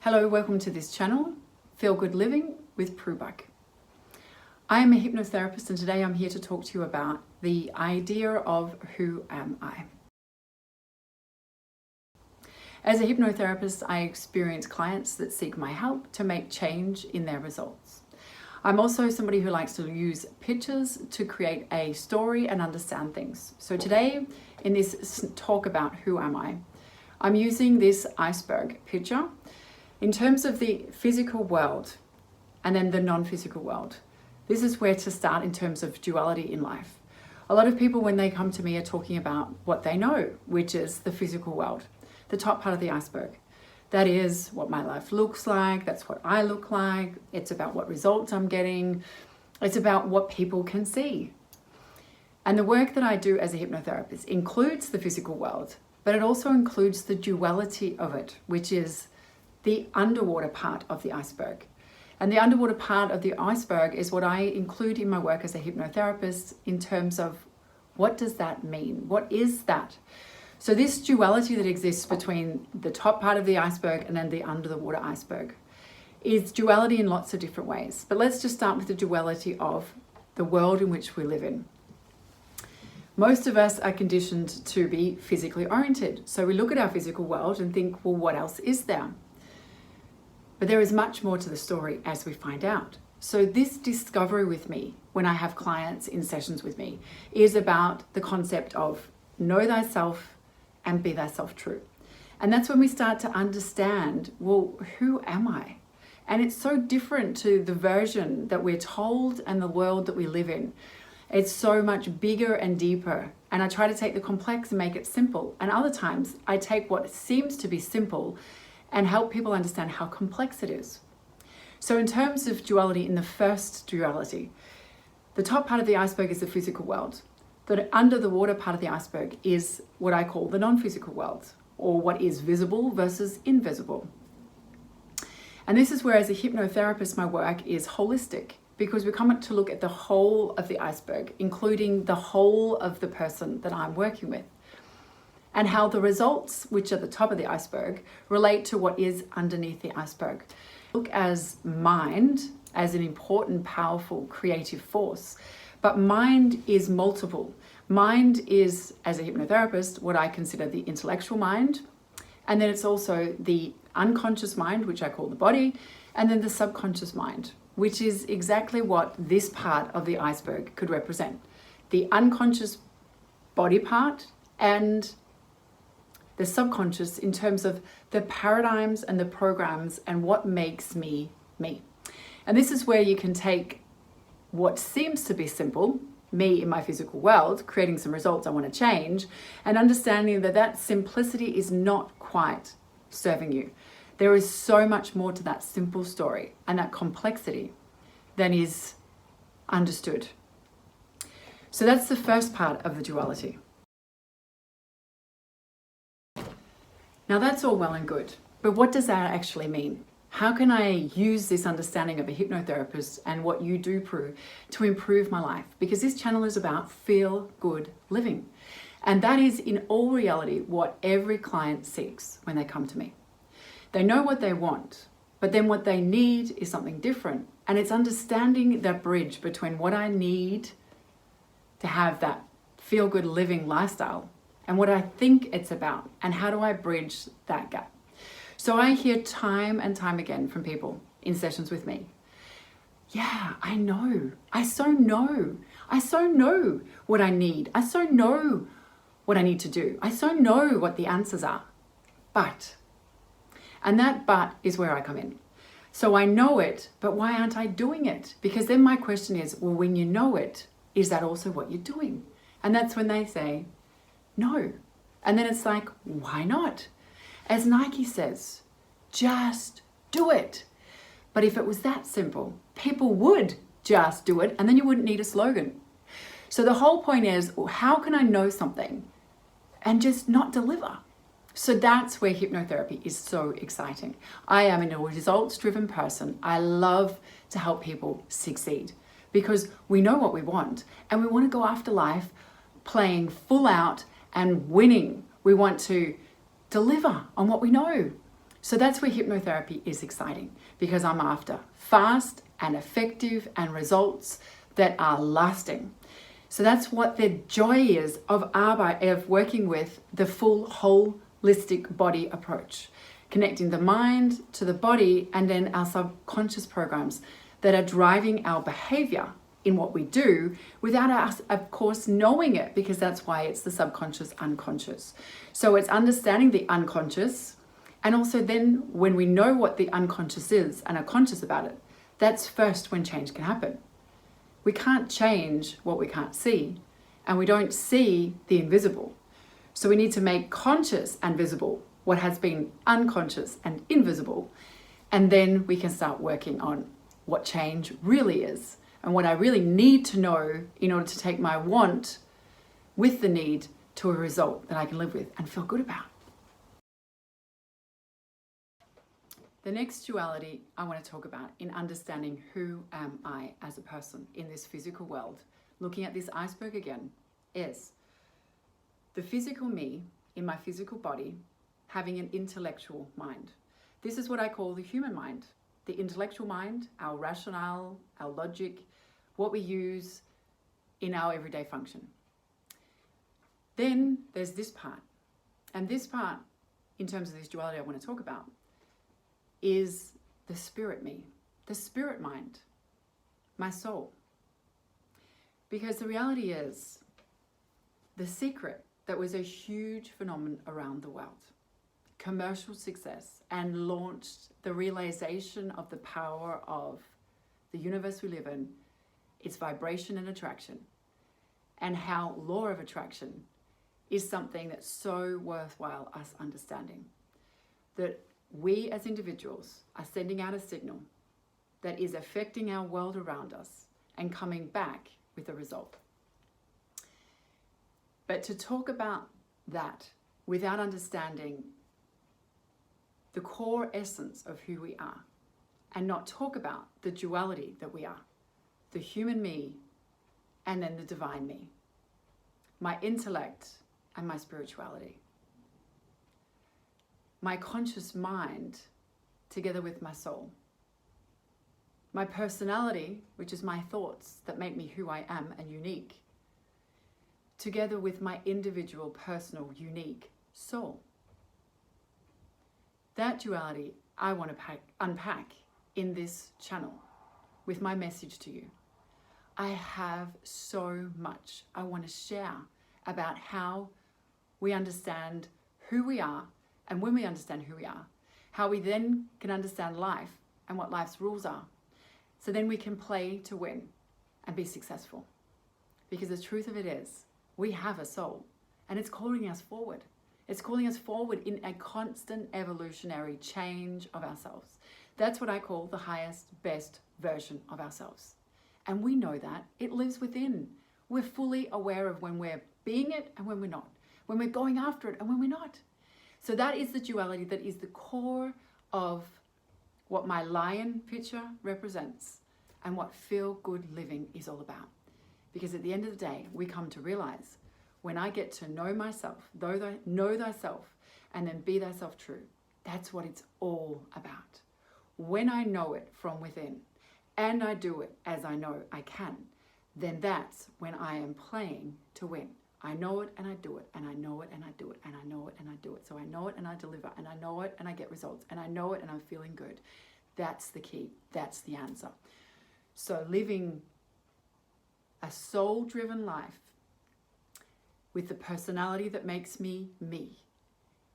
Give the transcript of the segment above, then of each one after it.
Hello, welcome to this channel, Feel Good Living with Prue. I am a hypnotherapist and today I'm here to talk to you about the idea of who am I. As a hypnotherapist, I experience clients that seek my help to make change in their results. I'm also somebody who likes to use pictures to create a story and understand things. So today, in this talk about who am I, I'm using this iceberg picture in terms of the physical world and then the non-physical world. This is where to start in terms of duality in life. A lot of people, when they come to me, are talking about what they know, which is the physical world, the top part of the iceberg. That is what my life looks like, that's what I look like, it's about what results I'm getting, it's about what people can see. And the work that I do as a hypnotherapist includes the physical world, but it also includes the duality of it, which is the underwater part of the iceberg. And the underwater part of the iceberg is what I include in my work as a hypnotherapist in terms of what does that mean? What is that? So this duality that exists between the top part of the iceberg and then the under the water iceberg is duality in lots of different ways. But let's just start with the duality of the world in which we live in. Most of us are conditioned to be physically oriented. So we look at our physical world and think, well, what else is there? But there is much more to the story as we find out. So this discovery with me, when I have clients in sessions with me, is about the concept of know thyself and be thyself true. And that's when we start to understand, well, who am I? And it's so different to the version that we're told and the world that we live in. It's so much bigger and deeper. And I try to take the complex and make it simple. And other times I take what seems to be simple and help people understand how complex it is. So in terms of duality, in the first duality, the top part of the iceberg is the physical world. The under the water part of the iceberg is what I call the non-physical world, or what is visible versus invisible. And this is where, as a hypnotherapist, my work is holistic, because we come to look at the whole of the iceberg, including the whole of the person that I'm working with, and how the results, which are the top of the iceberg, relate to what is underneath the iceberg. Look as mind as an important, powerful, creative force, but mind is multiple. Mind is, as a hypnotherapist, what I consider the intellectual mind, and then it's also the unconscious mind, which I call the body, and then the subconscious mind, which is exactly what this part of the iceberg could represent. The unconscious body part and the subconscious in terms of the paradigms and the programs and what makes me me. And this is where you can take what seems to be simple, me in my physical world, creating some results I want to change, and understanding that that simplicity is not quite serving you. There is so much more to that simple story and that complexity than is understood. So that's the first part of the duality. Now that's all well and good, but what does that actually mean? How can I use this understanding of a hypnotherapist and what you do, Prue, to improve my life? Because this channel is about feel good living. And that is in all reality what every client seeks when they come to me. They know what they want, but then what they need is something different. And it's understanding that bridge between what I need to have that feel good living lifestyle and what I think it's about, and how do I bridge that gap. So I hear time and time again from people in sessions with me, yeah, I know, I so know what I need, I so know what I need to do, I so know what the answers are, and that but is where I come in. So I know it, but why aren't I doing it? Because then my question is, well, when you know it, is that also what you're doing? And that's when they say, no. And then it's like, why not? As Nike says, just do it. But if it was that simple, people would just do it, and then you wouldn't need a slogan. So the whole point is, well, how can I know something and just not deliver? So that's where hypnotherapy is so exciting. I am a results-driven person. I love to help people succeed because we know what we want, and we want to go after life playing full out and winning. We want to deliver on what we know. So that's where hypnotherapy is exciting, because I'm after fast and effective and results that are lasting. So that's what the joy is of working with the full holistic body approach, connecting the mind to the body and then our subconscious programs that are driving our behavior in what we do without us, of course, knowing it, because that's why it's the subconscious unconscious. So it's understanding the unconscious, and also then when we know what the unconscious is and are conscious about it, that's first when change can happen. We can't change what we can't see, and we don't see the invisible. So we need to make conscious and visible what has been unconscious and invisible, and then we can start working on what change really is and what I really need to know in order to take my want with the need to a result that I can live with and feel good about. The next duality I want to talk about in understanding who am I as a person in this physical world, looking at this iceberg again, is the physical me in my physical body having an intellectual mind. This is what I call the human mind. The intellectual mind, our rationale, our logic, what we use in our everyday function. Then there's this part. And this part, in terms of this duality I want to talk about, is the spirit me, the spirit mind, my soul. Because the reality is, the secret that was a huge phenomenon around the world, commercial success, and launched the realization of the power of the universe we live in, its vibration and attraction, and how law of attraction is something that's so worthwhile us understanding. That we as individuals are sending out a signal that is affecting our world around us and coming back with a result. But to talk about that without understanding the core essence of who we are, and not talk about the duality that we are, the human me and then the divine me, my intellect and my spirituality, my conscious mind together with my soul, my personality, which is my thoughts that make me who I am and unique, together with my individual, personal, unique soul. That duality I want to unpack in this channel with my message to you. I have so much I want to share about how we understand who we are, and when we understand who we are, how we then can understand life and what life's rules are. So then we can play to win and be successful. Because the truth of it is, we have a soul and it's calling us forward. It's calling us forward in a constant evolutionary change of ourselves. That's what I call the highest, best version of ourselves. And we know that. It lives within. We're fully aware of when we're being it and when we're not. When we're going after it and when we're not. So that is the duality that is the core of what my lion picture represents and what feel-good living is all about. Because at the end of the day, we come to realize when I get to know myself, know thyself, and then be thyself true, that's what it's all about. When I know it from within, and I do it as I know I can, then that's when I am playing to win. I know it and I do it, and I know it and I do it, and I know it and I do it. So I know it and I deliver, and I know it and I get results, and I know it and I'm feeling good. That's the key. That's the answer. So living a soul-driven life with the personality that makes me me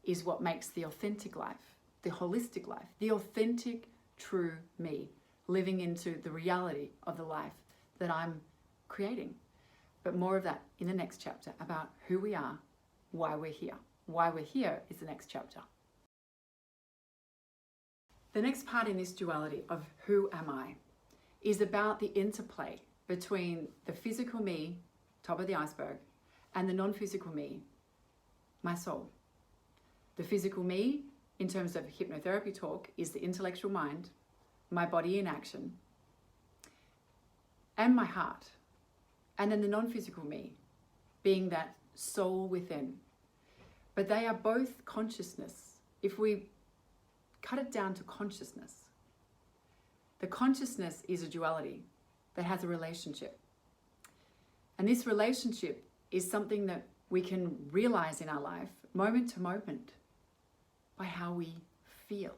is what makes the authentic life, the holistic life, the authentic, true me, living into the reality of the life that I'm creating. But more of that in the next chapter about who we are, why we're here. Why we're here is the next chapter. The next part in this duality of who am I is about the interplay between the physical me, top of the iceberg, and the non-physical me, my soul. The physical me, in terms of hypnotherapy talk, is the intellectual mind, my body in action, and my heart. And then the non-physical me, being that soul within. But they are both consciousness. If we cut it down to consciousness. The consciousness is a duality that has a relationship. And this relationship is something that we can realize in our life moment to moment by how we feel.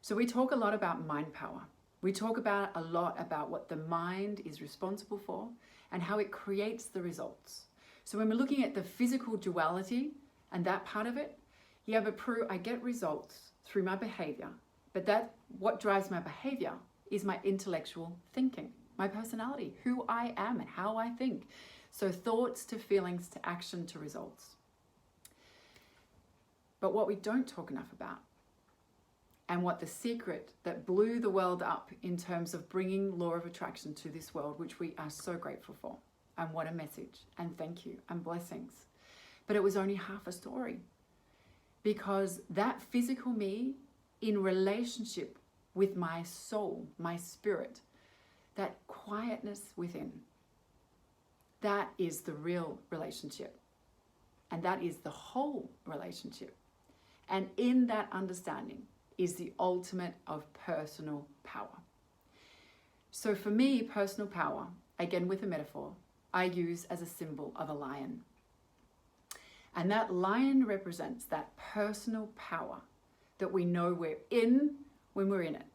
So we talk a lot about mind power. We talk about a lot about what the mind is responsible for and how it creates the results. So when we're looking at the physical duality and that part of it, yeah, but Prue, I get results through my behavior, but what drives my behavior is my intellectual thinking, my personality, who I am and how I think. So thoughts to feelings to action to results. But what we don't talk enough about, and what the secret that blew the world up in terms of bringing law of attraction to this world, which we are so grateful for, and what a message, and thank you, and blessings. But it was only half a story, because that physical me in relationship with my soul, my spirit, that quietness within, that is the real relationship. And that is the whole relationship. And in that understanding is the ultimate of personal power. So for me, personal power, again with a metaphor, I use as a symbol of a lion. And that lion represents that personal power that we know we're in when we're in it.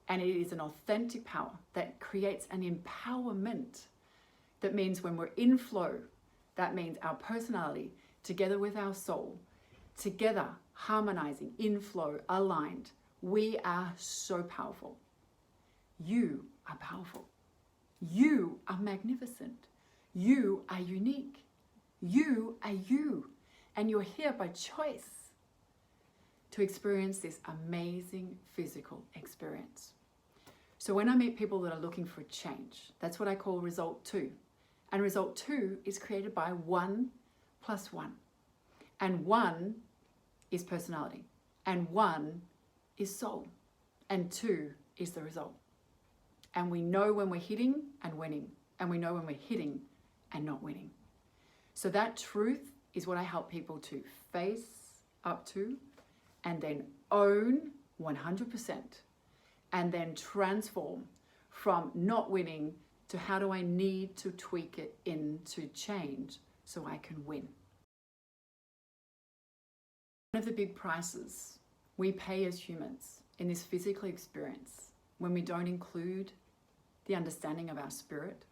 And it is an authentic power that creates an empowerment. That means when we're in flow, that means our personality together with our soul, together harmonizing, in flow, aligned, we are so powerful. You are powerful. You are magnificent. You are unique. You are you. And you're here by choice to experience this amazing physical experience. So when I meet people that are looking for change, that's what I call result 2. And result 2 is created by 1 plus 1. And 1 is personality. And 1 is soul. And 2 is the result. And we know when we're hitting and winning. And we know when we're hitting and not winning. So that truth is what I help people to face up to and then own 100%. And then transform from not winning to how do I need to tweak it into change so I can win. One of the big prices we pay as humans in this physical experience when we don't include the understanding of our spirit,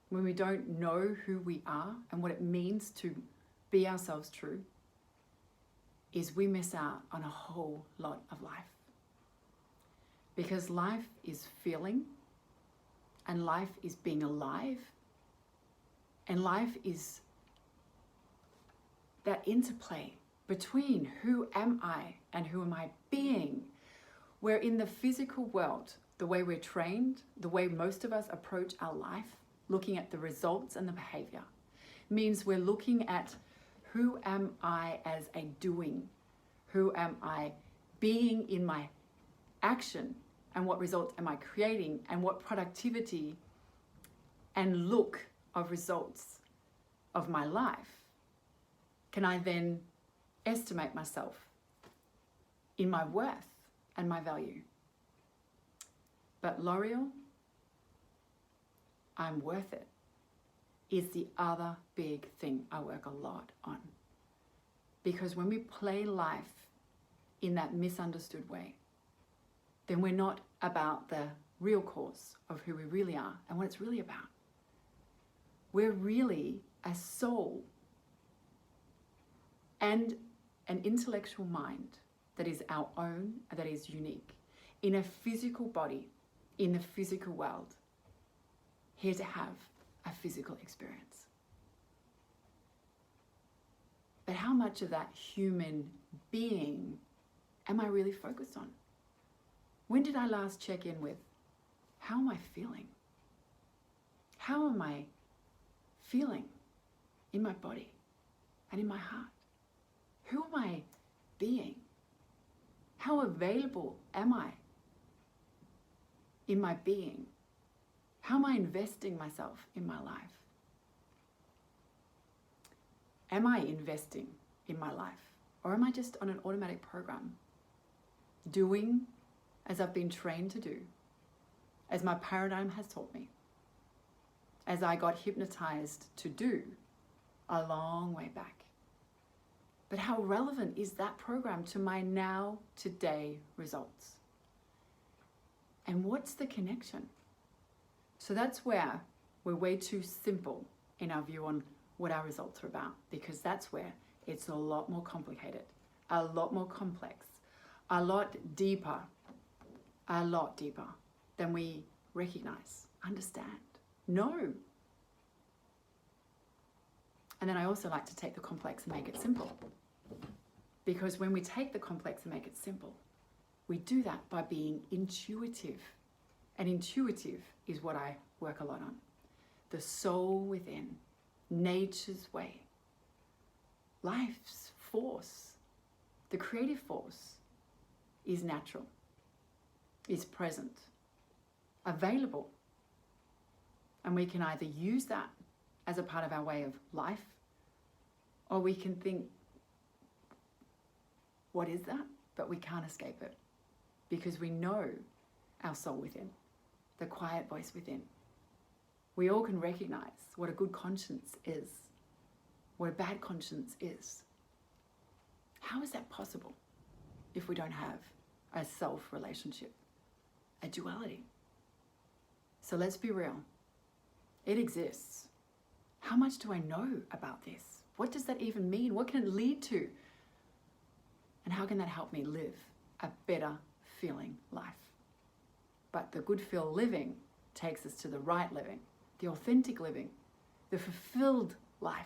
when we don't know who we are and what it means to be ourselves true, is we miss out on a whole lot of life. Because life is feeling, and life is being alive, and life is that interplay between who am I and who am I being, where in the physical world, the way we're trained, the way most of us approach our life, looking at the results and the behavior, means we're looking at who am I as a doing, who am I being in my action, and what results am I creating, and what productivity and look of results of my life can I then estimate myself in my worth and my value. But L'Oreal, I'm worth it, is the other big thing I work a lot on. Because when we play life in that misunderstood way, then we're not about the real cause of who we really are and what it's really about. We're really a soul and an intellectual mind that is our own, that is unique, in a physical body, in the physical world, here to have a physical experience. But how much of that human being am I really focused on? When did I last check in with, how am I feeling? How am I feeling in my body and in my heart? Who am I being? How available am I in my being? How am I investing myself in my life? Am I investing in my life? Or am I just on an automatic program, doing as I've been trained to do, as my paradigm has taught me, as I got hypnotized to do a long way back? But how relevant is that program to my now, today results? And what's the connection? So that's where we're way too simple in our view on what our results are about, because that's where it's a lot more complicated, a lot more complex, a lot deeper than we recognize, understand, know. And then I also like to take the complex and make it simple. Because when we take the complex and make it simple, we do that by being intuitive. And intuitive is what I work a lot on. The soul within, nature's way, life's force, the creative force is natural, is present, available. And we can either use that as a part of our way of life, or we can think, what is that? But we can't escape it because we know our soul within, the quiet voice within. We all can recognize what a good conscience is, what a bad conscience is. How is that possible if we don't have a self relationship, a duality? So let's be real. It exists. How much do I know about this? What does that even mean? What can it lead to? And how can that help me live a better feeling life? But the good feel living takes us to the right living, the authentic living, the fulfilled life.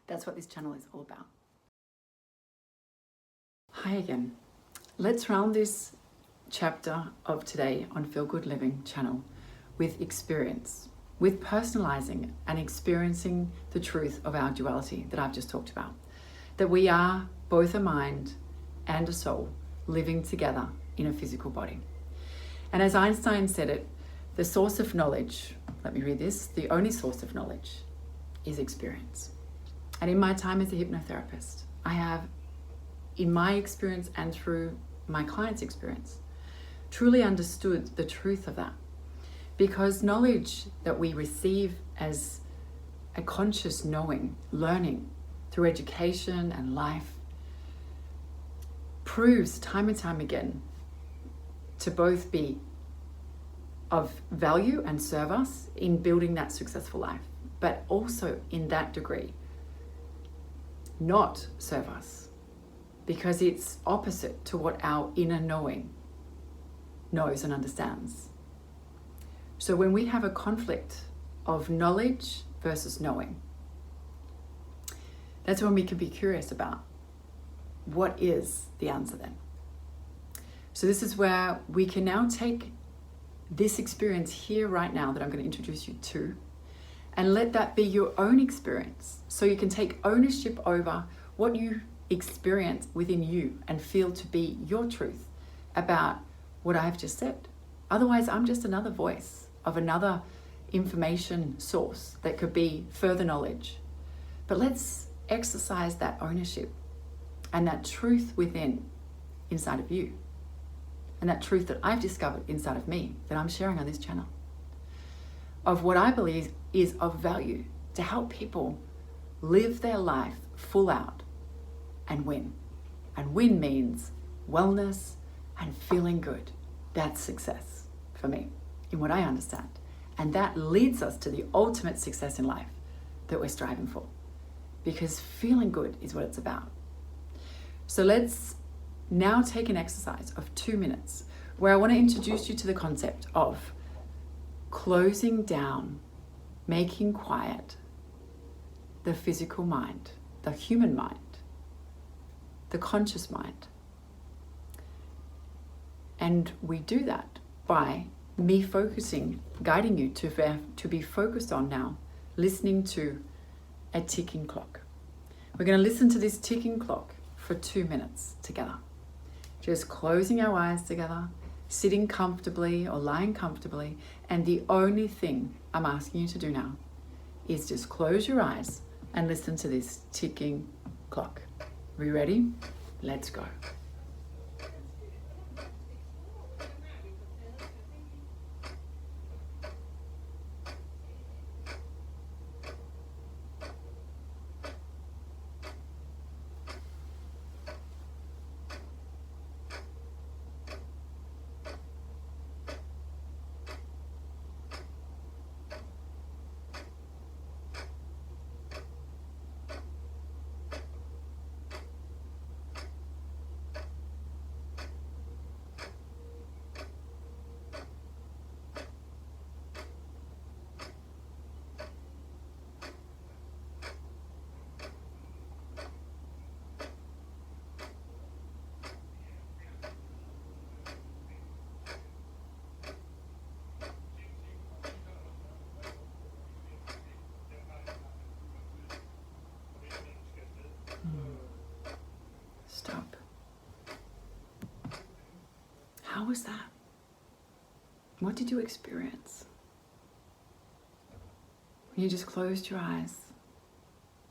That's what this channel is all about. Hi again. Let's round this chapter of today on Feel Good Living channel with experience, with personalizing and experiencing the truth of our duality that I've just talked about. That we are both a mind and a soul living together in a physical body. And as Einstein said it, the source of knowledge, let me read this, the only source of knowledge is experience. And in my time as a hypnotherapist, I have, in my experience and through my clients' experience, truly understood the truth of that. Because knowledge that we receive as a conscious knowing, learning through education and life, proves time and time again to both be of value and serve us in building that successful life, but also in that degree not serve us, because it's opposite to what our inner knowing knows and understands. So when we have a conflict of knowledge versus knowing, that's when we can be curious about what is the answer then. So this is where we can now take this experience here right now that I'm going to introduce you to, and let that be your own experience. So you can take ownership over what you experience within you and feel to be your truth about what I've just said. Otherwise, I'm just another voice of another information source that could be further knowledge. But let's exercise that ownership and that truth within, inside of you. And that truth that I've discovered inside of me, that I'm sharing on this channel, of what I believe is of value to help people live their life full out and win. And win means wellness and feeling good. That's success for me, in what I understand. And that leads us to the ultimate success in life that we're striving for. Because feeling good is what it's about. So let's now take an exercise of 2 minutes where I want to introduce you to the concept of closing down, making quiet the physical mind, the human mind, the conscious mind. And we do that by me focusing, guiding you to be focused on now, listening to a ticking clock. We're going to listen to this ticking clock for 2 minutes together. Just closing our eyes together, sitting comfortably or lying comfortably. And the only thing I'm asking you to do now is just close your eyes and listen to this ticking clock. We ready? Let's go. Stop. How was that? What did you experience? When you just closed your eyes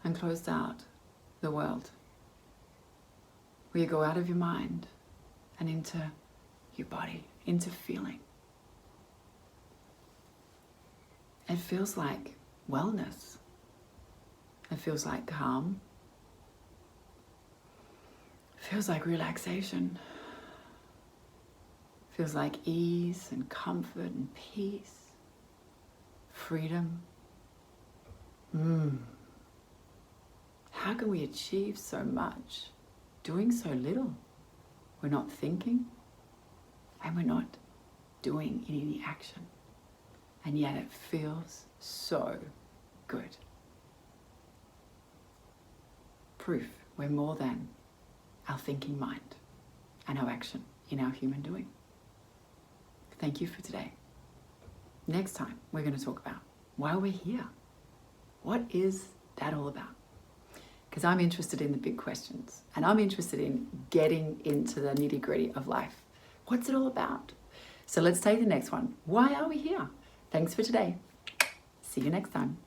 and closed out the world, where you go out of your mind and into your body, into feeling. It feels like wellness. It feels like calm. It feels like relaxation. It feels like ease and comfort and peace, freedom. How can we achieve so much doing so little? We're not thinking and we're not doing any action. And yet it feels so good. Proof we're more than our thinking mind and our action in our human doing. Thank you for today. Next time, we're going to talk about why we're here. What is that all about? Because I'm interested in the big questions and I'm interested in getting into the nitty-gritty of life. What's it all about? So let's take the next one. Why are we here? Thanks for today. See you next time.